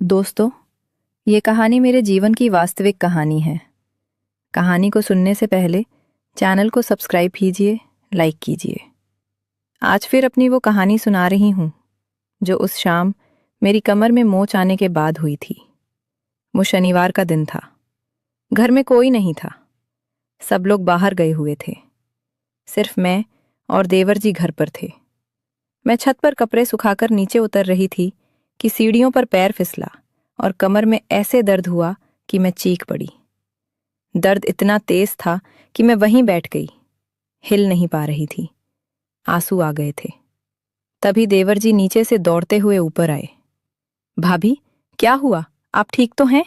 दोस्तों, ये कहानी मेरे जीवन की वास्तविक कहानी है। कहानी को सुनने से पहले चैनल को सब्सक्राइब कीजिए, लाइक कीजिए। आज फिर अपनी वो कहानी सुना रही हूँ जो उस शाम मेरी कमर में मोच आने के बाद हुई थी। वो शनिवार का दिन था। घर में कोई नहीं था। सब लोग बाहर गए हुए थे। सिर्फ मैं और देवर जी घर पर थे। मैं छत पर कपड़े सुखाकर नीचे उतर रही थी कि सीढ़ियों पर पैर फिसला और कमर में ऐसे दर्द हुआ कि मैं चीख पड़ी। दर्द इतना तेज था कि मैं वहीं बैठ गई, हिल नहीं पा रही थी। आंसू आ गए थे। तभी देवर जी नीचे से दौड़ते हुए ऊपर आए। भाभी, क्या हुआ? आप ठीक तो हैं?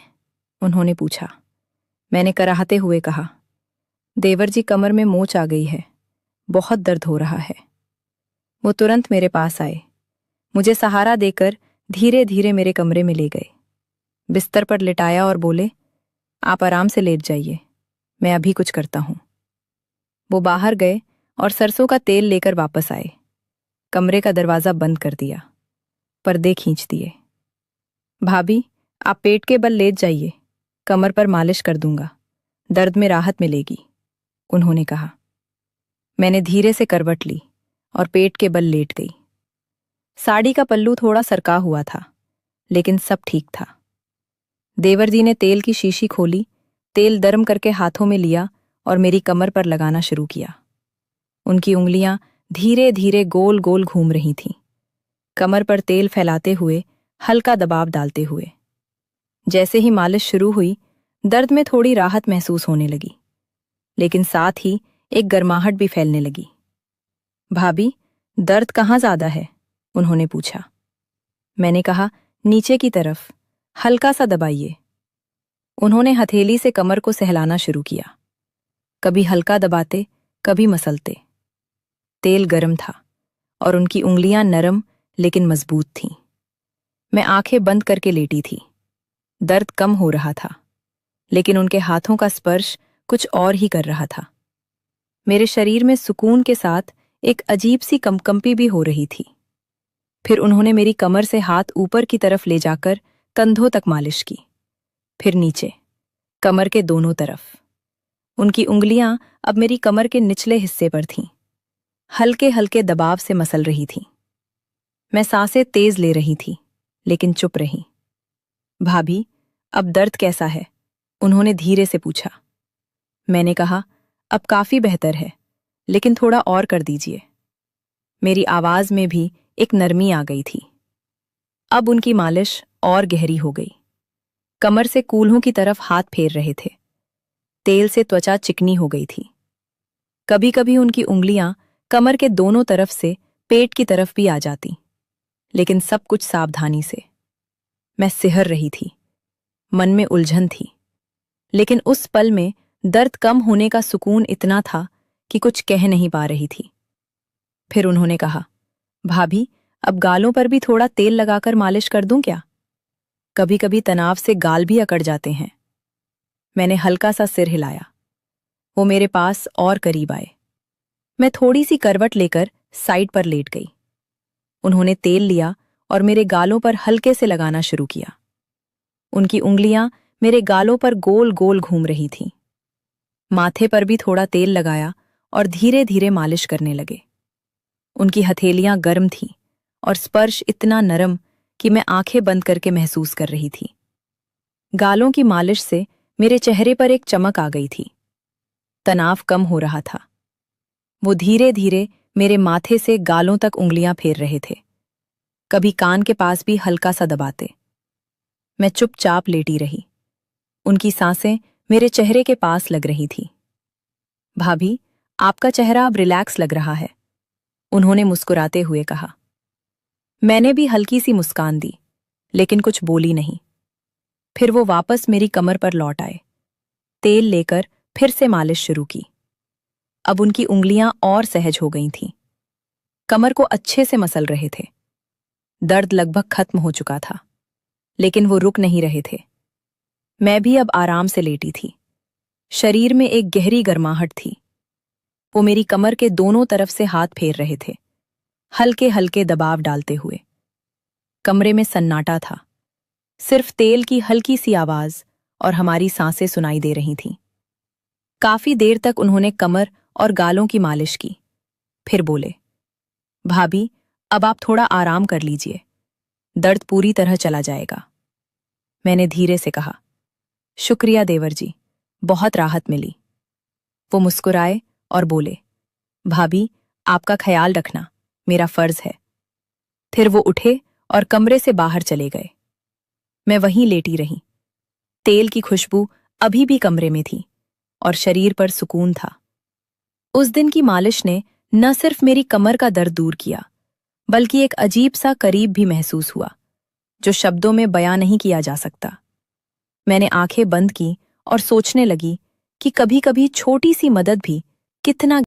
उन्होंने पूछा। मैंने कराहते हुए कहा, देवर जी, कमर में मोच आ गई है, बहुत दर्द हो रहा है। वो तुरंत मेरे पास आए, मुझे सहारा देकर धीरे धीरे मेरे कमरे में ले गए, बिस्तर पर लिटाया और बोले, आप आराम से लेट जाइए, मैं अभी कुछ करता हूं। वो बाहर गए और सरसों का तेल लेकर वापस आए। कमरे का दरवाजा बंद कर दिया, पर्दे खींच दिए। भाभी, आप पेट के बल लेट जाइए, कमर पर मालिश कर दूंगा, दर्द में राहत मिलेगी, उन्होंने कहा। मैंने धीरे से करवट ली और पेट के बल लेट गई। साड़ी का पल्लू थोड़ा सरका हुआ था, लेकिन सब ठीक था। देवर जी ने तेल की शीशी खोली, तेल गर्म करके हाथों में लिया और मेरी कमर पर लगाना शुरू किया। उनकी उंगलियां धीरे धीरे गोल गोल घूम रही थीं, कमर पर तेल फैलाते हुए, हल्का दबाव डालते हुए। जैसे ही मालिश शुरू हुई, दर्द में थोड़ी राहत महसूस होने लगी, लेकिन साथ ही एक गर्माहट भी फैलने लगी। भाभी, दर्द कहाँ ज्यादा है? उन्होंने पूछा। मैंने कहा, नीचे की तरफ, हल्का सा दबाइए। उन्होंने हथेली से कमर को सहलाना शुरू किया, कभी हल्का दबाते, कभी मसलते। तेल गर्म था और उनकी उंगलियां नरम लेकिन मजबूत थीं। मैं आंखें बंद करके लेटी थी। दर्द कम हो रहा था, लेकिन उनके हाथों का स्पर्श कुछ और ही कर रहा था। मेरे शरीर में सुकून के साथ एक अजीब सी कंपकंपी भी हो रही थी। फिर उन्होंने मेरी कमर से हाथ ऊपर की तरफ ले जाकर कंधों तक मालिश की, फिर नीचे, कमर के दोनों तरफ। उनकी उंगलियां अब मेरी कमर के निचले हिस्से पर थीं, हल्के हल्के दबाव से मसल रही थीं। मैं सांसें तेज ले रही थी, लेकिन चुप रही। भाभी, अब दर्द कैसा है? उन्होंने धीरे से पूछा। मैंने कहा, अब काफी बेहतर है, लेकिन थोड़ा और कर दीजिए। मेरी आवाज में भी एक नरमी आ गई थी। अब उनकी मालिश और गहरी हो गई। कमर से कूल्हों की तरफ हाथ फेर रहे थे। तेल से त्वचा चिकनी हो गई थी। कभी कभी उनकी उंगलियां कमर के दोनों तरफ से पेट की तरफ भी आ जाती, लेकिन सब कुछ सावधानी से। मैं सिहर रही थी, मन में उलझन थी, लेकिन उस पल में दर्द कम होने का सुकून इतना था कि कुछ कह नहीं पा रही थी। फिर उन्होंने कहा, भाभी, अब गालों पर भी थोड़ा तेल लगाकर मालिश कर दूं क्या? कभी कभी तनाव से गाल भी अकड़ जाते हैं। मैंने हल्का सा सिर हिलाया। वो मेरे पास और करीब आए। मैं थोड़ी सी करवट लेकर साइड पर लेट गई। उन्होंने तेल लिया और मेरे गालों पर हल्के से लगाना शुरू किया। उनकी उंगलियां मेरे गालों पर गोल गोल घूम रही थीं। माथे पर भी थोड़ा तेल लगाया और धीरे धीरे मालिश करने लगे। उनकी हथेलियां गर्म थीं और स्पर्श इतना नरम कि मैं आंखें बंद करके महसूस कर रही थी। गालों की मालिश से मेरे चेहरे पर एक चमक आ गई थी। तनाव कम हो रहा था। वो धीरे धीरे मेरे माथे से गालों तक उंगलियां फेर रहे थे, कभी कान के पास भी हल्का सा दबाते। मैं चुपचाप लेटी रही। उनकी सांसें मेरे चेहरे के पास लग रही थी। भाभी, आपका चेहरा अब रिलैक्स लग रहा है, उन्होंने मुस्कुराते हुए कहा। मैंने भी हल्की सी मुस्कान दी, लेकिन कुछ बोली नहीं। फिर वो वापस मेरी कमर पर लौट आए। तेल लेकर फिर से मालिश शुरू की। अब उनकी उंगलियां और सहज हो गई थीं। कमर को अच्छे से मसल रहे थे। दर्द लगभग खत्म हो चुका था, लेकिन वो रुक नहीं रहे थे। मैं भी अब आराम से लेटी थी। शरीर में एक गहरी गर्माहट थी। वो मेरी कमर के दोनों तरफ से हाथ फेर रहे थे, हल्के हल्के दबाव डालते हुए। कमरे में सन्नाटा था। सिर्फ तेल की हल्की सी आवाज और हमारी सांसें सुनाई दे रही थीं। काफी देर तक उन्होंने कमर और गालों की मालिश की, फिर बोले, भाभी, अब आप थोड़ा आराम कर लीजिए, दर्द पूरी तरह चला जाएगा। मैंने धीरे से कहा, शुक्रिया देवर जी, बहुत राहत मिली। वो मुस्कुराए और बोले, भाभी, आपका ख्याल रखना मेरा फर्ज है। फिर वो उठे और कमरे से बाहर चले गए। मैं वहीं लेटी रही। तेल की खुशबू अभी भी कमरे में थी और शरीर पर सुकून था। उस दिन की मालिश ने न सिर्फ मेरी कमर का दर्द दूर किया, बल्कि एक अजीब सा करीब भी महसूस हुआ, जो शब्दों में बयां नहीं किया जा सकता। मैंने आंखें बंद की और सोचने लगी कि कभी-कभी छोटी सी मदद भी कितना